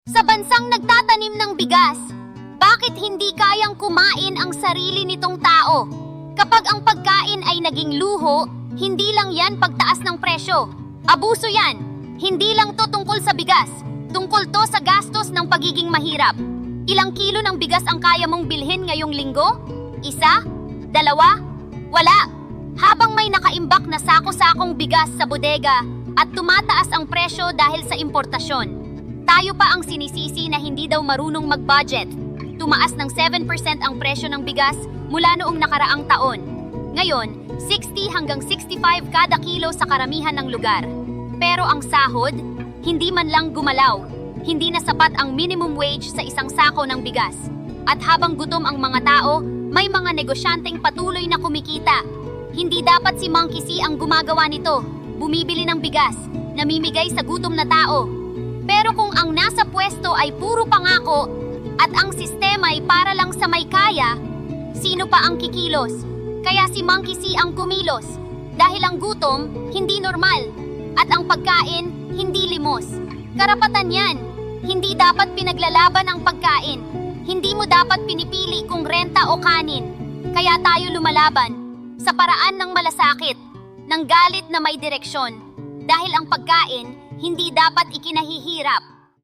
Sa bansang nagtatanim ng bigas, bakit hindi kayang kumain ang sarili nitong tao? Kapag ang pagkain ay naging luho, hindi lang yan pagtaas ng presyo. Abuso yan. Hindi lang to tungkol sa bigas. Tungkol to sa gastos ng pagiging mahirap. Ilang kilo ng bigas ang kaya mong bilhin ngayong linggo? Isa? Dalawa? Wala. Habang may nakaimbak na sako-sakong bigas sa bodega at tumataas ang presyo dahil sa importasyon. Tayo pa ang sinisisi na hindi daw marunong mag-budget. Tumaas ng 7% ang presyo ng bigas mula noong nakaraang taon. Ngayon, 60 hanggang 65 kada kilo sa karamihan ng lugar. Pero ang sahod, hindi man lang gumalaw. Hindi na sapat ang minimum wage sa isang sako ng bigas. At habang gutom ang mga tao, may mga negosyanteng patuloy na kumikita. Hindi dapat si Monkey C ang gumagawa nito. Bumibili ng bigas, namimigay sa gutom na tao. Pero kung ang nasa pwesto ay puro pangako at ang sistema ay para lang sa may kaya, sino pa ang kikilos? Kaya si Monkey C ang kumilos. Dahil ang gutom, hindi normal. At ang pagkain, hindi limos. Karapatan yan. Hindi dapat pinaglalaban ang pagkain. Hindi mo dapat pinipili kung renta o kanin. Kaya tayo lumalaban. Sa paraan ng malasakit, ng galit na may direksyon. Dahil ang pagkain, hindi dapat ikinahihirap.